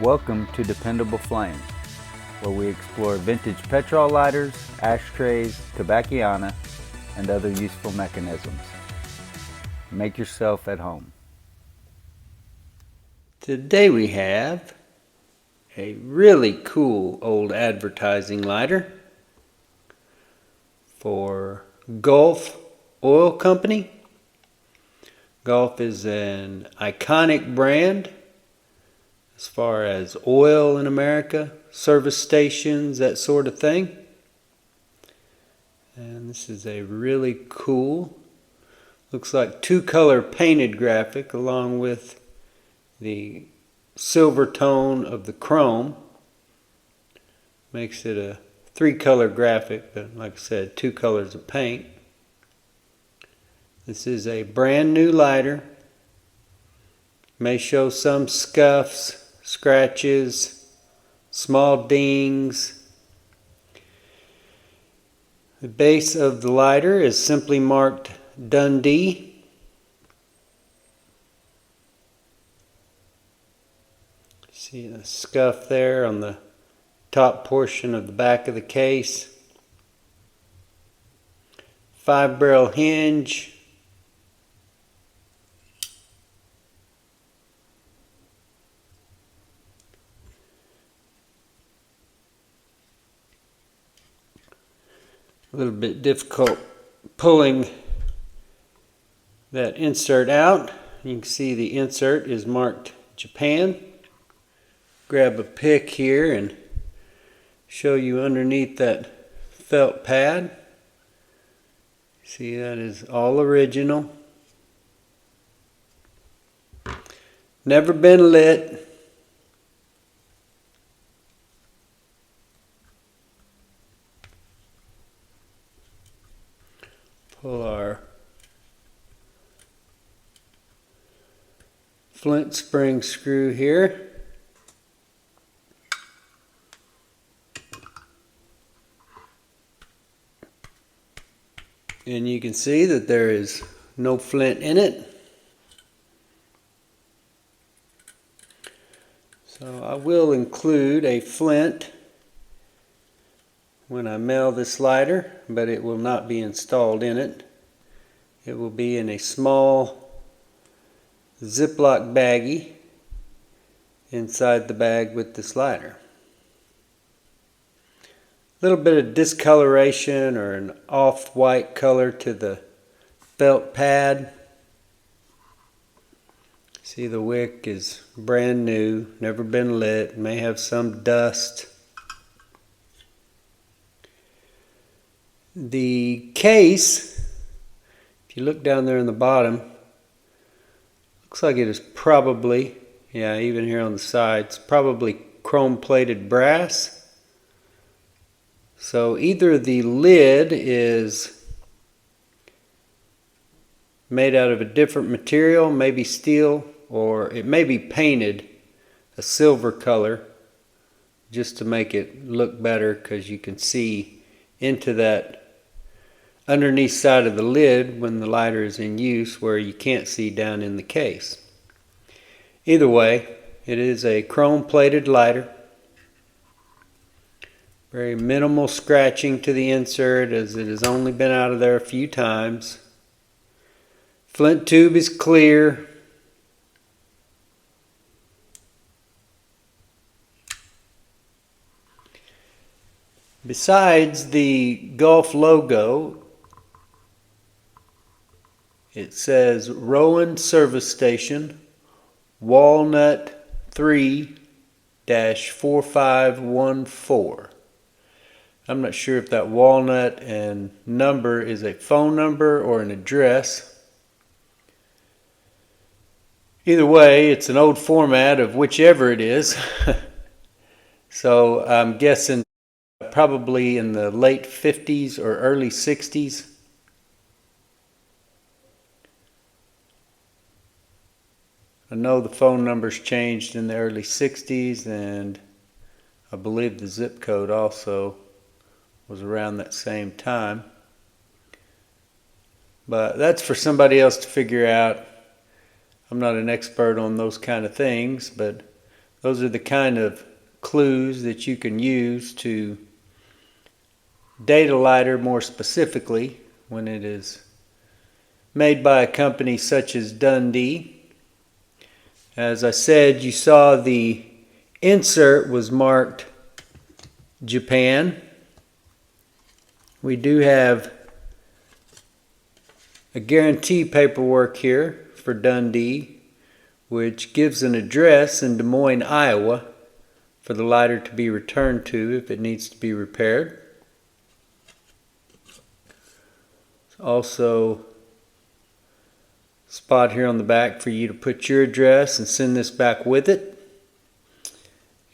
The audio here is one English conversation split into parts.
Welcome to Dependable Flame, where we explore vintage petrol lighters, ashtrays, tobacconiana, and other useful mechanisms. Make yourself at home. Today we have a really cool old advertising lighter for Gulf Oil Company. Gulf is an iconic brand as far as oil in America, service stations, that sort of thing. And this is a really cool, looks like two-color painted graphic along with the silver tone of the chrome. Makes it a three-color graphic, but like I said, two colors of paint. This is a brand new lighter. May show some scuffs, scratches, small dings. The base of the lighter is simply marked Dundee. See the scuff there on the top portion of the back of the case. 5-barrel hinge. A little bit difficult pulling that insert out. You can see the insert is marked Japan. Grab a pick here and show you underneath that felt pad. See, that is all original. Never been lit. Pull our flint spring screw here. And you can see that there is no flint in it. So I will include a flint when I mail this lighter, but it will not be installed in it. It will be in a small Ziploc baggie inside the bag with this lighter. A little bit of discoloration or an off-white color to the felt pad. See, the wick is brand new, never been lit, may have some dust. The case, if you look down there in the bottom, looks like it is probably, yeah, even here on the sides, probably chrome-plated brass. So either the lid is made out of a different material, maybe steel, or it may be painted a silver color just to make it look better, because you can see into that underneath side of the lid when the lighter is in use, where you can't see down in the case. Either way, it is a chrome plated lighter. Very minimal scratching to the insert, as it has only been out of there a few times. Flint tube is clear. Besides the Gulf logo, it says ROWAN Service Station, Walnut 3-4514. I'm not sure if that walnut and number is a phone number or an address. Either way, it's an old format of whichever it is. So I'm guessing probably in the late 50s or early 60s. I know the phone numbers changed in the early 60s, and I believe the zip code also was around that same time. But that's for somebody else to figure out. I'm not an expert on those kind of things, but Those are the kind of clues that you can use to date a lighter more specifically when it is made by a company such as Dundee. As I said, you saw the insert was marked Japan. We do have a guarantee paperwork here for Dundee, which gives an address in Des Moines, Iowa, for the lighter to be returned to if it needs to be repaired. Also, a spot here on the back for you to put your address and send this back with it.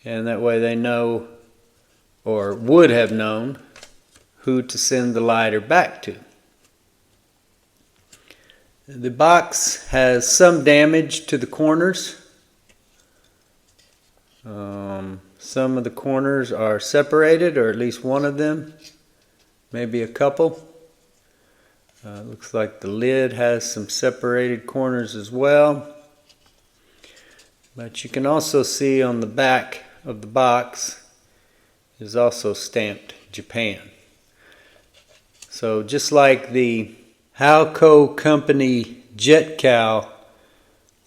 And that way they know, or would have known, who to send the lighter back to. The box has some damage to the corners. Some of the corners are separated, or at least one of them, maybe a couple. Looks like the lid has some separated corners as well. But you can also see on the back of the box is also stamped Japan. So just like the Halco Company Jet Cow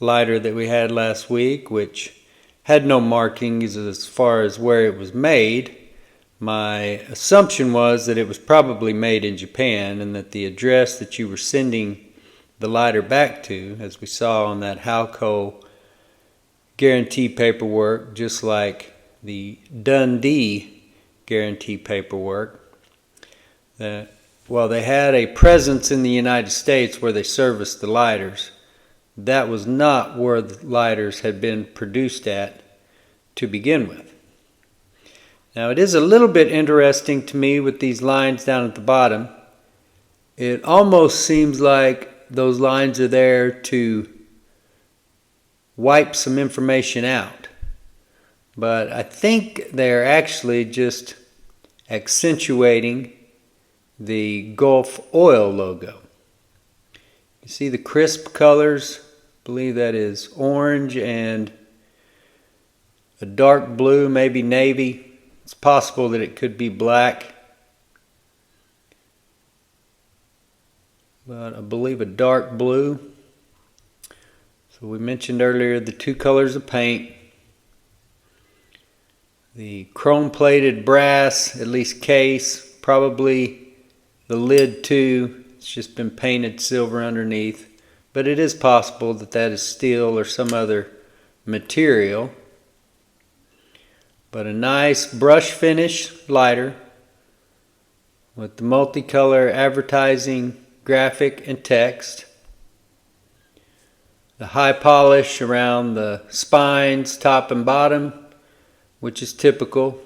lighter that we had last week, which had no markings as far as where it was made, my assumption was that it was probably made in Japan and that the address that you were sending the lighter back to, as we saw on that Halco guarantee paperwork, just like the Dundee guarantee paperwork, that while they had a presence in the United States where they serviced the lighters, that was not where the lighters had been produced at to begin with. Now it is a little bit interesting to me with these lines down at the bottom. It almost seems like those lines are there to wipe some information out. But I think they're actually just accentuating the Gulf Oil logo. You see the crisp colors? I believe that is orange and a dark blue, maybe navy. It's possible that it could be black, but I believe a dark blue. So we mentioned earlier the two colors of paint. The chrome plated brass, at least case, probably the lid too. It's just been painted silver underneath, but it is possible that that is steel or some other material. But a nice brush finish lighter with the multicolor advertising graphic and text. The high polish around the spines, top and bottom, which is typical.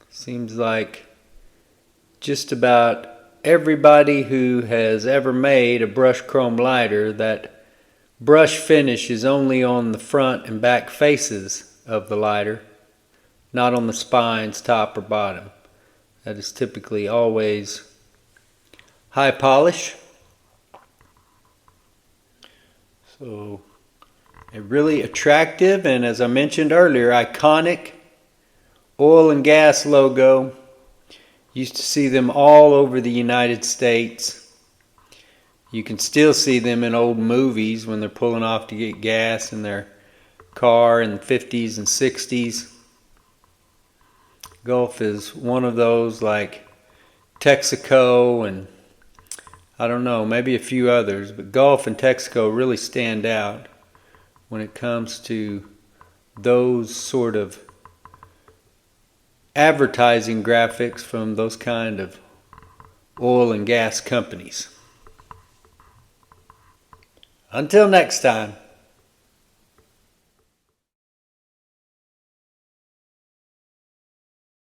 Seems like just about everybody who has ever made a brushed chrome lighter, that brush finish is only on the front and back faces of the lighter, not on the spines, top or bottom. That is typically always high polish. So a really attractive and, as I mentioned earlier, iconic oil and gas logo. Used to see them all over the United States. You can still see them in old movies when they're pulling off to get gas in their car in the 50s and 60s. Gulf is one of those, like Texaco and I don't know, maybe a few others, but Gulf and Texaco really stand out when it comes to those sort of advertising graphics from those kind of oil and gas companies. Until next time.